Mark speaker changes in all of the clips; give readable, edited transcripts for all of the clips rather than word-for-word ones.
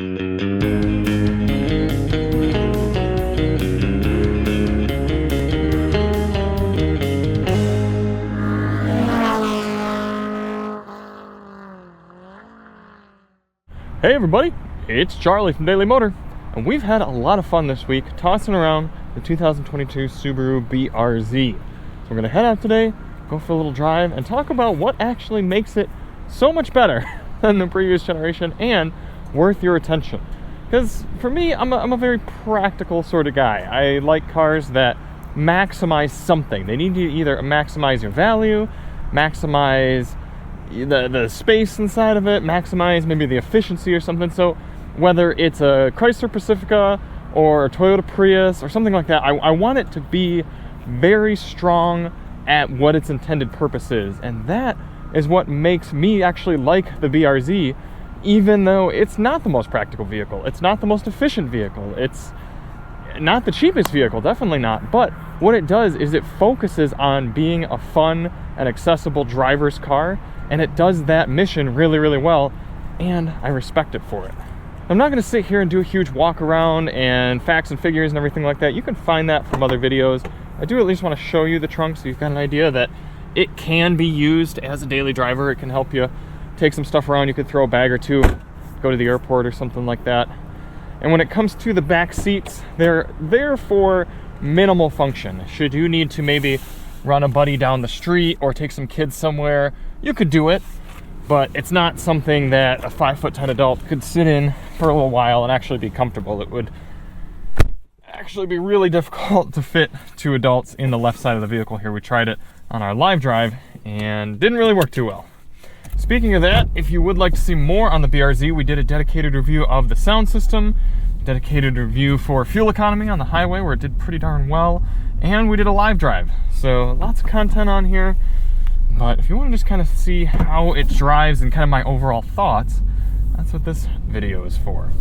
Speaker 1: Hey everybody, it's Charlie from Daily Motor, and we've had a lot of fun this week tossing around the 2022 Subaru BRZ. So we're going to head out today, go for a little drive, and talk about what actually makes it so much better than the previous generation and worth your attention. Because for me, I'm a very practical sort of guy. I like cars that maximize something. They need to either maximize your value, maximize the space inside of it, maximize maybe the efficiency or something. So whether it's a Chrysler Pacifica or a Toyota Prius or something like that, I want it to be very strong at what its intended purpose is. And that is what makes me actually like the BRZ, even though it's not the most practical vehicle. It's not the most efficient vehicle. It's not the cheapest vehicle, definitely not. But what it does is it focuses on being a fun and accessible driver's car, and it does that mission really, really well, and I respect it for it. I'm not going to sit here and do a huge walk around and facts and figures and everything like that. You can find that from other videos. I do at least want to show you the trunk so you've got an idea that it can be used as a daily driver. It can help you take some stuff around. You could throw a bag or two, go to the airport or something like that. And when it comes to the back seats, they're there for minimal function. Should you need to maybe run a buddy down the street or take some kids somewhere, you could do it, but it's not something that a 5'10" adult could sit in for a little while and actually be comfortable. It would actually be really difficult to fit two adults in the left side of the vehicle here. We tried it on our live drive and didn't really work too well. Speaking of that, if you would like to see more on the BRZ, we did a dedicated review of the sound system, dedicated review for fuel economy on the highway where it did pretty darn well, and we did a live drive. So lots of content on here, but if you want to just kind of see how it drives and kind of my overall thoughts, that's what this video is for.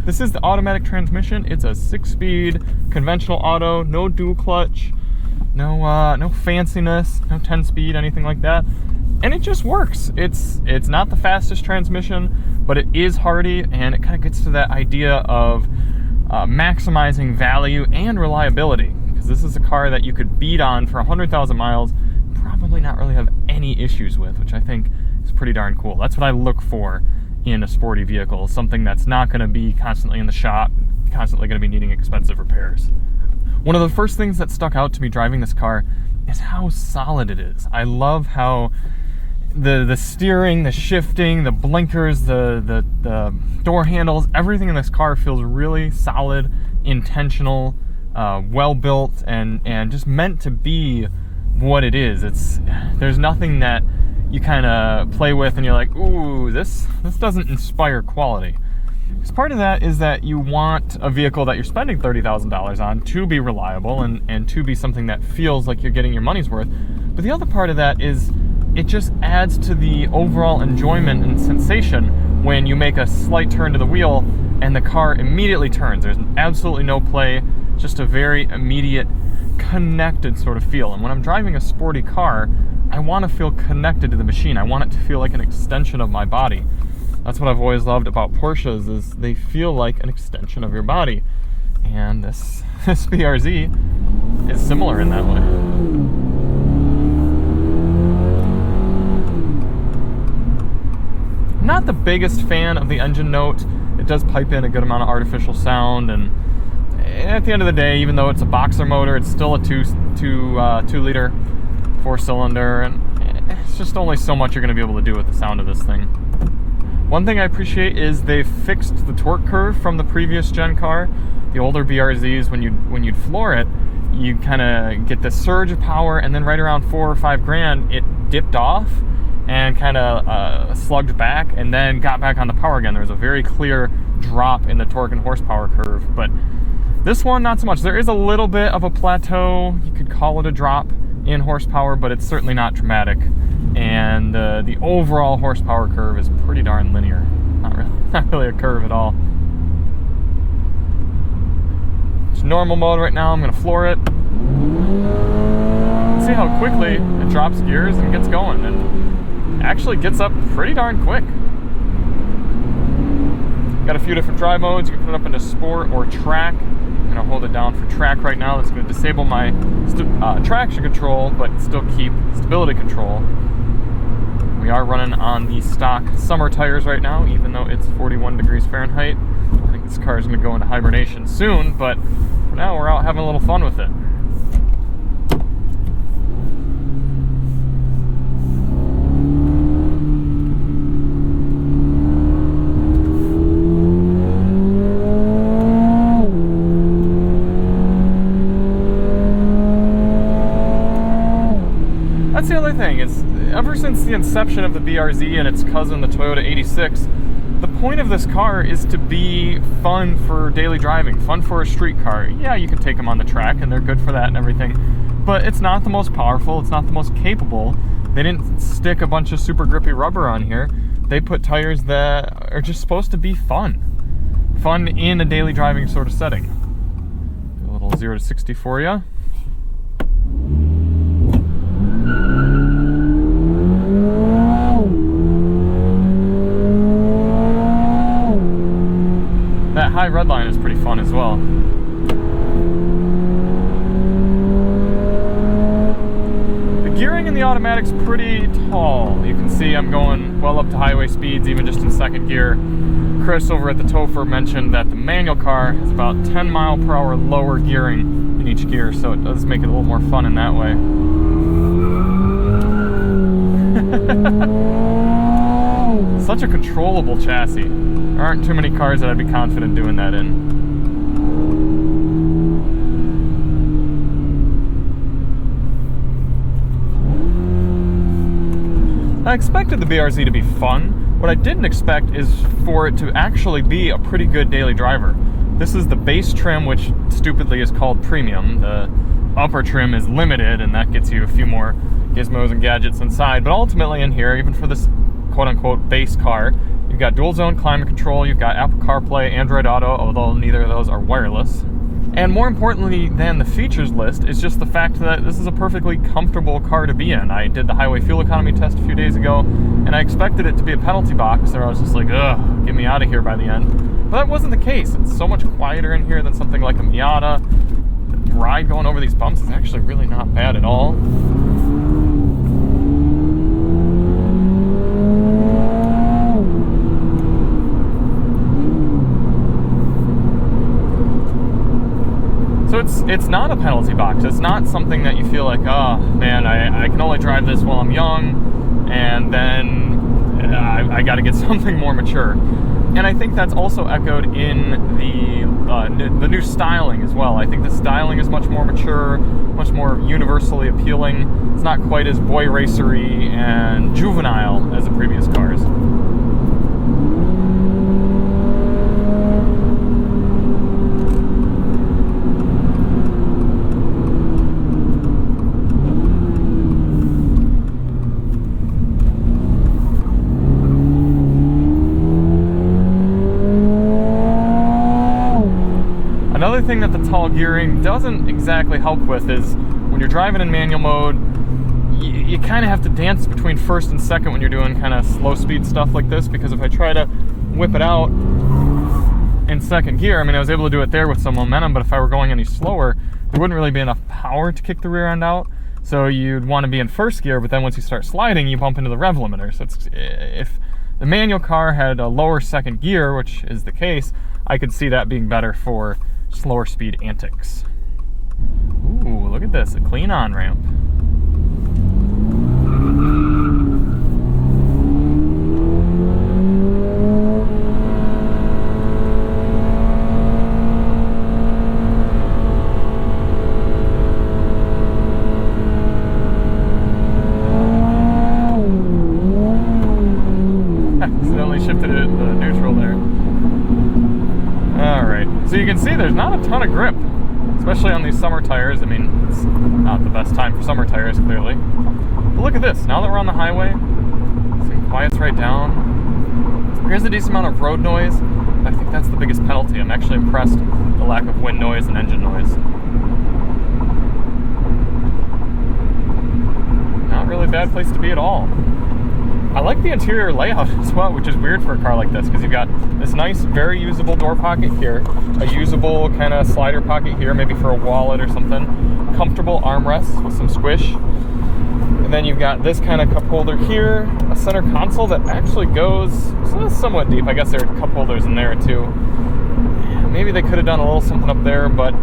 Speaker 1: This is the automatic transmission. It's a 6-speed conventional auto, no dual clutch, no fanciness, no 10-speed, anything like that. And it just works. It's not the fastest transmission, but it is hardy, and it kind of gets to that idea of maximizing value and reliability. Because this is a car that you could beat on for 100,000 miles, probably not really have any issues with, which I think is pretty darn cool. That's what I look for in a sporty vehicle, something that's not going to be constantly in the shop, constantly going to be needing expensive repairs. One of the first things that stuck out to me driving this car is how solid it is. I love how the steering, the shifting, the blinkers, the door handles, everything in this car feels really solid, intentional, well built, and just meant to be what it is. There's nothing that you kind of play with and you're like, ooh, this doesn't inspire quality. Because part of that is that you want a vehicle that you're spending $30,000 on to be reliable and to be something that feels like you're getting your money's worth. But the other part of that is it just adds to the overall enjoyment and sensation when you make a slight turn to the wheel and the car immediately turns. There's absolutely no play, just a very immediate, connected sort of feel. And when I'm driving a sporty car, I want to feel connected to the machine. I want it to feel like an extension of my body. That's what I've always loved about Porsches, is they feel like an extension of your body. And this BRZ is similar in that way. Not the biggest fan of the engine note. It does pipe in a good amount of artificial sound, and at the end of the day, even though it's a boxer motor, it's still a 2-liter 4-cylinder, and it's just only so much you're going to be able to do with the sound of this thing. One thing I appreciate is they've fixed the torque curve from the previous gen car. The older BRZs, when you'd floor it, you kind of get this surge of power, and then right around $4,000 or $5,000, it dipped off and kind of slugged back and then got back on the power again. There was a very clear drop in the torque and horsepower curve, but this one, not so much. There is a little bit of a plateau. You could call it a drop in horsepower, but it's certainly not dramatic. And the overall horsepower curve is pretty darn linear. Not really a curve at all. It's normal mode right now. I'm going to floor it. See how quickly it drops gears and gets going, and actually gets up pretty darn quick. Got a few different drive modes. You can put it up into sport or track. I'm gonna hold it down for track right now. That's gonna disable my traction control, but still keep stability control. We are running on the stock summer tires right now, even though it's 41 degrees Fahrenheit. I think this car is gonna go into hibernation soon, but for now we're out having a little fun with it. That's the other thing, is ever since the inception of the BRZ and its cousin, the Toyota 86, the point of this car is to be fun for daily driving, fun for a street car. Yeah, you can take them on the track and they're good for that and everything, but it's not the most powerful, it's not the most capable. They didn't stick a bunch of super grippy rubber on here. They put tires that are just supposed to be fun. Fun in a daily driving sort of setting. A little 0 to 60 for you. That high red line is pretty fun as well. The gearing in the automatic's pretty tall. You can see I'm going well up to highway speeds, even just in second gear. Chris over at the Topher mentioned that the manual car has about 10 mile per hour lower gearing in each gear, so it does make it a little more fun in that way. Such a controllable chassis. There aren't too many cars that I'd be confident doing that in. I expected the BRZ to be fun. What I didn't expect is for it to actually be a pretty good daily driver. This is the base trim, which stupidly is called premium. The upper trim is limited, and that gets you a few more gizmos and gadgets inside. But ultimately in here, even for this quote-unquote base car, you've got dual zone climate control, you've got Apple CarPlay, Android Auto, although neither of those are wireless. And more importantly than the features list is just the fact that this is a perfectly comfortable car to be in. I did the highway fuel economy test a few days ago, and I expected it to be a penalty box, or I was just like, ugh, get me out of here by the end. But that wasn't the case. It's so much quieter in here than something like a Miata. The ride going over these bumps is actually really not bad at all. So it's not a penalty box. It's not something that you feel like, oh man, I can only drive this while I'm young, and then I got to get something more mature. And I think that's also echoed in the new styling as well. I think the styling is much more mature, much more universally appealing. It's not quite as boy racery and juvenile as the previous cars. Another thing that the tall gearing doesn't exactly help with is when you're driving in manual mode, you kind of have to dance between first and second when you're doing kind of slow speed stuff like this, because if I try to whip it out in second gear, I mean, I was able to do it there with some momentum, but if I were going any slower, there wouldn't really be enough power to kick the rear end out. So you'd want to be in first gear, but then once you start sliding, you bump into the rev limiter. So if the manual car had a lower second gear, which is the case, I could see that being better for slower speed antics. Ooh, look at this, a clean on-ramp. Accidentally shifted it the neutral there. Alright, so you can see there's not a ton of grip, especially on these summer tires. I mean, it's not the best time for summer tires, clearly. But look at this, now that we're on the highway, it quiets right down. There's a decent amount of road noise, but I think that's the biggest penalty. I'm actually impressed with the lack of wind noise and engine noise. Not really a bad place to be at all. I like the interior layout as well, which is weird for a car like this, because you've got this nice, very usable door pocket here, a usable kind of slider pocket here, maybe for a wallet or something, comfortable armrests with some squish, and then you've got this kind of cup holder here, a center console that actually goes somewhat deep. I guess there are cup holders in there too. Maybe they could have done a little something up there, but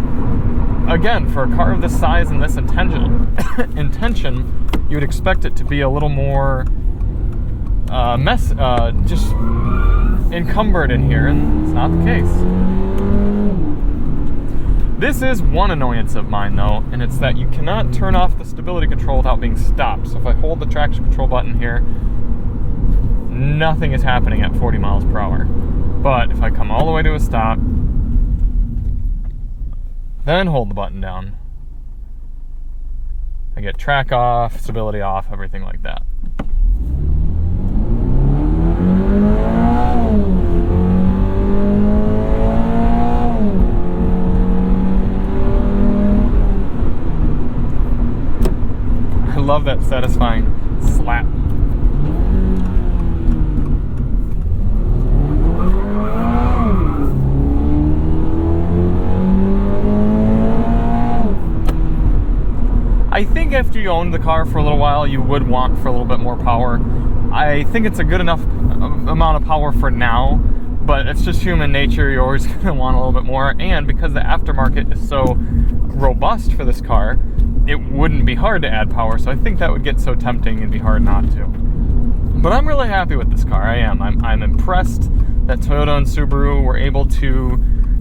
Speaker 1: again, for a car of this size and this intention, you would expect it to be a little more just encumbered in here, and it's not the case. This is one annoyance of mine though, and it's that you cannot turn off the stability control without being stopped. So if I hold the traction control button here, nothing is happening at 40 miles per hour. But if I come all the way to a stop, then hold the button down, I get track off, stability off, everything like that. I love that satisfying slap. I think after you own the car for a little while, you would want for a little bit more power. I think it's a good enough amount of power for now, but it's just human nature. You're always going to want a little bit more, and because the aftermarket is so robust for this car, it wouldn't be hard to add power, so I think that would get so tempting and be hard not to. But I'm really happy with this car. I am. I'm impressed that Toyota and Subaru were able to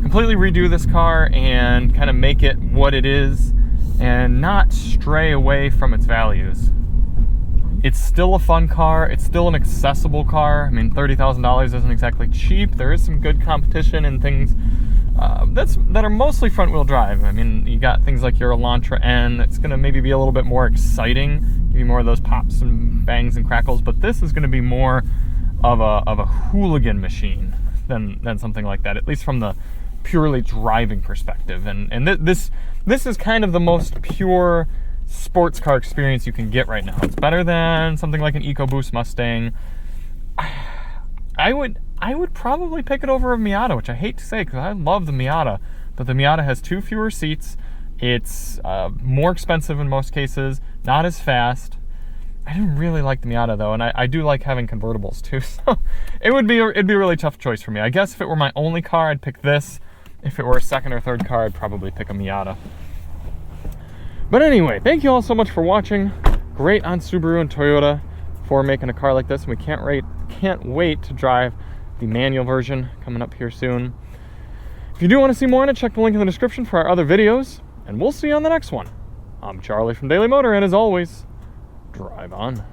Speaker 1: completely redo this car and kind of make it what it is, and not stray away from its values. It's still a fun car. It's still an accessible car. I mean, $30,000 isn't exactly cheap. There is some good competition and things that are mostly front-wheel drive. I mean, you got things like your Elantra N. It's going to maybe be a little bit more exciting, give you more of those pops and bangs and crackles. But this is going to be more of a hooligan machine than something like that, at least from the purely driving perspective. And this is kind of the most pure sports car experience you can get right now. It's better than something like an EcoBoost Mustang. I would probably pick it over a Miata, which I hate to say because I love the Miata, but the Miata has 2 fewer seats. It's more expensive in most cases, not as fast. I didn't really like the Miata though, and I do like having convertibles too, so it'd be a really tough choice for me. I guess if it were my only car, I'd pick this. If it were a second or third car, I'd probably pick a Miata. But anyway, thank you all so much for watching. Great on Subaru and Toyota for making a car like this, and we can't wait to drive the manual version coming up here soon. If you do want to see more on it, check the link in the description for our other videos, and we'll see you on the next one. I'm Charlie from Daily Motor, and as always, drive on.